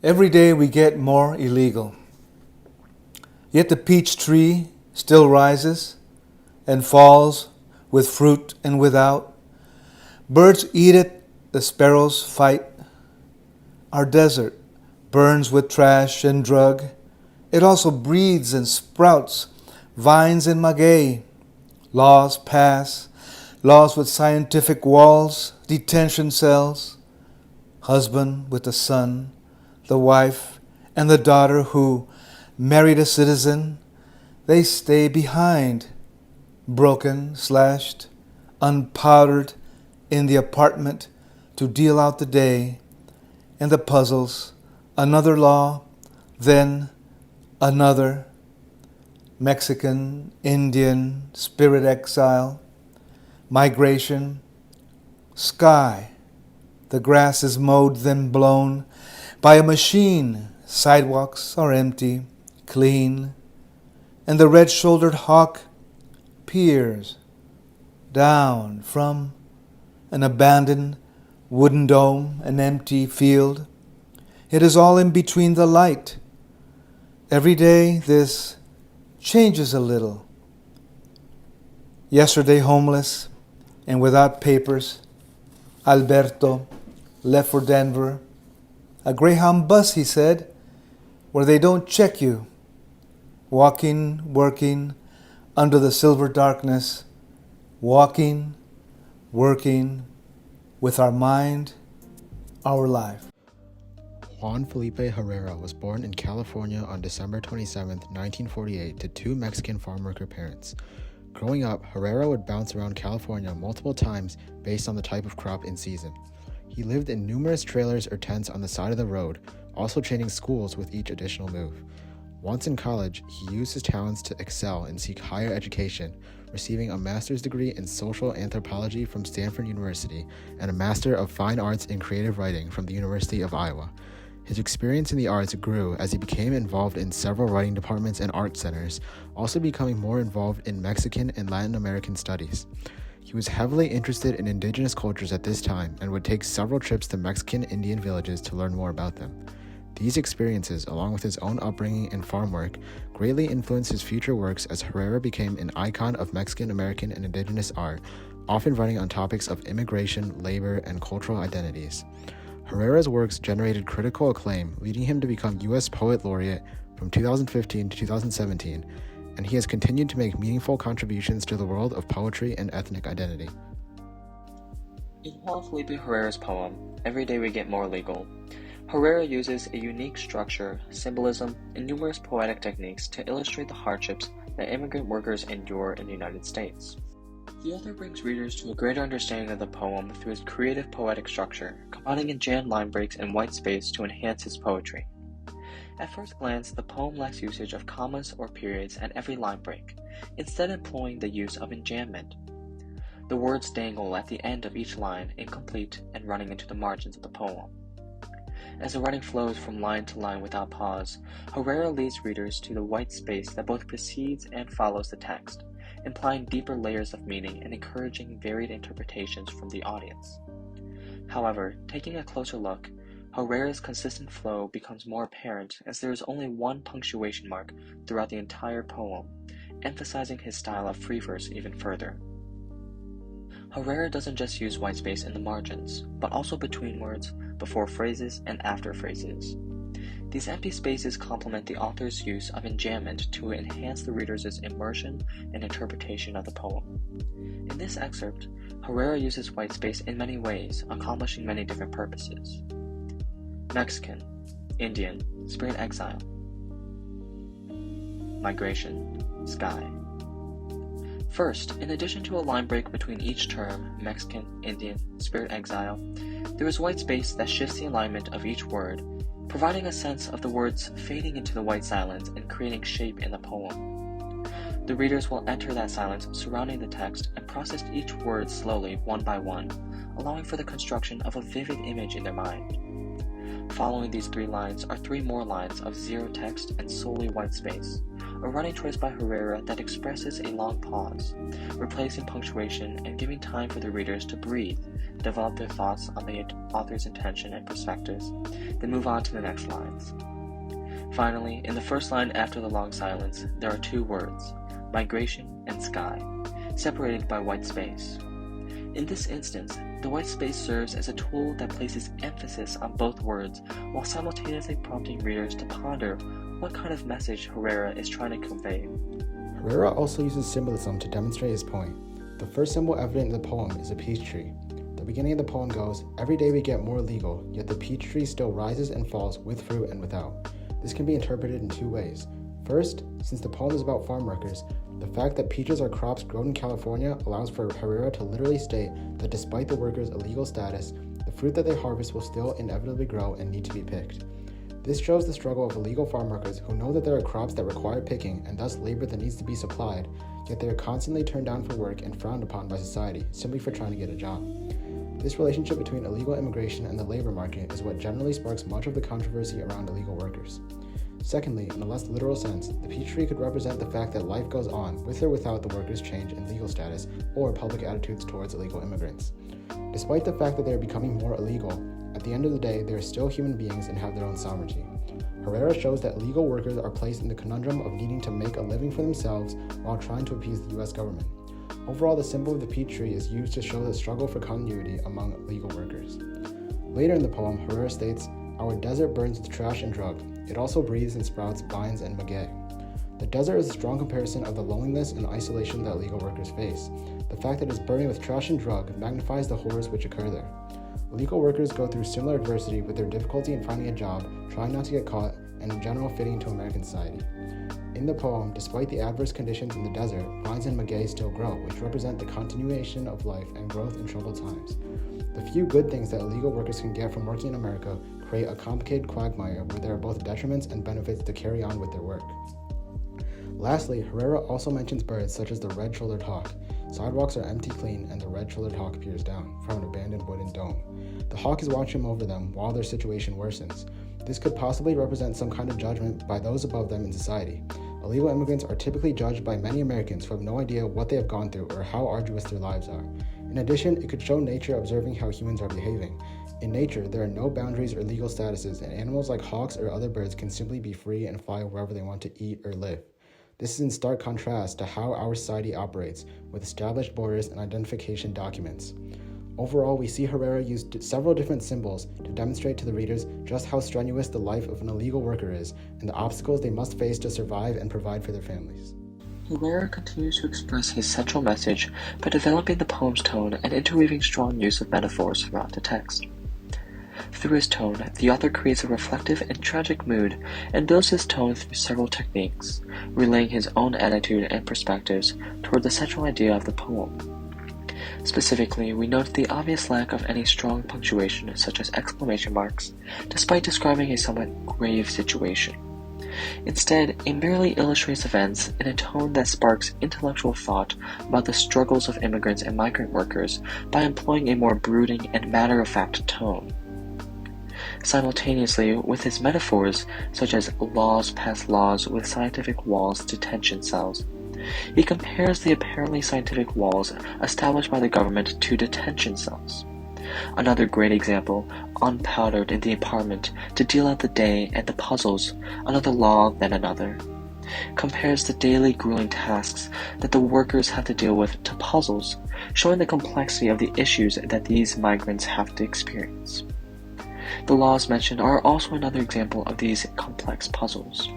Every day we get more illegal. Yet the peach tree still rises and falls with fruit and without. Birds eat it, the sparrows fight. Our desert burns with trash and drug. It also breeds and sprouts vines and maguey. Laws pass, laws with scientific walls, detention cells. Husband with the son, the wife, and the daughter who married a citizen, they stay behind, broken, slashed, unpowdered in the apartment to deal out the day, and the puzzles, another law, then another, Mexican, Indian, spirit exile, migration, sky, the grass is mowed then blown by a machine, sidewalks are empty, clean, and the red-shouldered hawk peers down from an abandoned wooden dome, an empty field. It is all in between the light. Every day this changes a little. Yesterday homeless and without papers, Alberto left for Denver. A Greyhound bus, he said, where they don't check you. Walking, working, under the silver darkness. Walking, working, with our mind, our life. Juan Felipe Herrera was born in California on December 27, 1948, to two Mexican farmworker parents. Growing up, Herrera would bounce around California multiple times based on the type of crop in season. He lived in numerous trailers or tents on the side of the road, also changing schools with each additional move. Once in college, he used his talents to excel and seek higher education, receiving a master's degree in social anthropology from Stanford University and a Master of Fine Arts in Creative Writing from the University of Iowa. His experience in the arts grew as he became involved in several writing departments and art centers, also becoming more involved in Mexican and Latin American studies. He was heavily interested in indigenous cultures at this time and would take several trips to Mexican Indian villages to learn more about them. These experiences, along with his own upbringing and farm work, greatly influenced his future works as Herrera became an icon of Mexican American and indigenous art, often writing on topics of immigration, labor, and cultural identities. Herrera's works generated critical acclaim, leading him to become U.S. Poet Laureate from 2015 to 2017, and he has continued to make meaningful contributions to the world of poetry and ethnic identity. In Juan Felipe Herrera's poem, Every Day We Get More Legal, Herrera uses a unique structure, symbolism, and numerous poetic techniques to illustrate the hardships that immigrant workers endure in the United States. The author brings readers to a greater understanding of the poem through his creative poetic structure, combining in jammed line breaks and white space to enhance his poetry. At first glance, the poem lacks usage of commas or periods at every line break, instead employing the use of enjambment. The words dangle at the end of each line, incomplete and running into the margins of the poem. As the writing flows from line to line without pause, Herrera leads readers to the white space that both precedes and follows the text, implying deeper layers of meaning and encouraging varied interpretations from the audience. However, taking a closer look, Herrera's consistent flow becomes more apparent as there is only one punctuation mark throughout the entire poem, emphasizing his style of free verse even further. Herrera doesn't just use white space in the margins, but also between words, before phrases, and after phrases. These empty spaces complement the author's use of enjambment to enhance the reader's immersion and interpretation of the poem. In this excerpt, Herrera uses white space in many ways, accomplishing many different purposes. Mexican, Indian, spirit exile. Migration, sky. First, in addition to a line break between each term, Mexican, Indian, spirit exile, there is white space that shifts the alignment of each word, providing a sense of the words fading into the white silence and creating shape in the poem. The readers will enter that silence surrounding the text and process each word slowly, one by one, allowing for the construction of a vivid image in their mind. Following these three lines are three more lines of zero text and solely white space, a running choice by Herrera that expresses a long pause, replacing punctuation and giving time for the readers to breathe develop their thoughts on the author's intention and perspectives, then move on to the next lines. Finally, in the first line after the long silence, there are two words, migration and sky, separated by white space. In this instance, the white space serves as a tool that places emphasis on both words while simultaneously prompting readers to ponder what kind of message Herrera is trying to convey. Herrera also uses symbolism to demonstrate his point. The first symbol evident in the poem is a peach tree. The beginning of the poem goes, "Every day we get more legal, yet the peach tree still rises and falls with fruit and without." This can be interpreted in two ways. First, since the poem is about farm workers, the fact that peaches are crops grown in California allows for Herrera to literally state that despite the workers' illegal status, the fruit that they harvest will still inevitably grow and need to be picked. This shows the struggle of illegal farm workers who know that there are crops that require picking and thus labor that needs to be supplied, yet they are constantly turned down for work and frowned upon by society simply for trying to get a job. This relationship between illegal immigration and the labor market is what generally sparks much of the controversy around illegal workers. Secondly, in a less literal sense, the peach tree could represent the fact that life goes on with or without the workers' change in legal status or public attitudes towards illegal immigrants. Despite the fact that they are becoming more illegal, at the end of the day, they are still human beings and have their own sovereignty. Herrera shows that illegal workers are placed in the conundrum of needing to make a living for themselves while trying to appease the US government. Overall, the symbol of the peach tree is used to show the struggle for continuity among illegal workers. Later in the poem, Herrera states, "Our desert burns with trash and drug. It also breathes and sprouts vines and maguey." The desert is a strong comparison of the loneliness and isolation that illegal workers face. The fact that it is burning with trash and drug magnifies the horrors which occur there. Illegal workers go through similar adversity with their difficulty in finding a job, trying not to get caught, and in general fitting into American society. In the poem, despite the adverse conditions in the desert, vines and maguey still grow, which represent the continuation of life and growth in troubled times. The few good things that illegal workers can get from working in America create a complicated quagmire where there are both detriments and benefits to carry on with their work. Lastly, Herrera also mentions birds such as the red-shouldered hawk. Sidewalks are empty clean and the red-shouldered hawk peers down from an abandoned wooden dome. The hawk is watching over them while their situation worsens. This could possibly represent some kind of judgment by those above them in society. Illegal immigrants are typically judged by many Americans who have no idea what they have gone through or how arduous their lives are. In addition, it could show nature observing how humans are behaving. In nature, there are no boundaries or legal statuses, and animals like hawks or other birds can simply be free and fly wherever they want to eat or live. This is in stark contrast to how our society operates, with established borders and identification documents. Overall, we see Herrera use several different symbols to demonstrate to the readers just how strenuous the life of an illegal worker is and the obstacles they must face to survive and provide for their families. Herrera continues to express his central message by developing the poem's tone and interweaving strong use of metaphors throughout the text. Through his tone, the author creates a reflective and tragic mood and builds his tone through several techniques, relaying his own attitude and perspectives toward the central idea of the poem. Specifically, we note the obvious lack of any strong punctuation such as exclamation marks, despite describing a somewhat grave situation. Instead, it merely illustrates events in a tone that sparks intellectual thought about the struggles of immigrants and migrant workers by employing a more brooding and matter-of-fact tone. Simultaneously with his metaphors, such as laws pass laws with scientific walls detention cells, he compares the apparently scientific walls established by the government to detention cells. Another great example, unpowdered in the apartment to deal out the day and the puzzles, another law then another, compares the daily grueling tasks that the workers have to deal with to puzzles, showing the complexity of the issues that these migrants have to experience. The laws mentioned are also another example of these complex puzzles.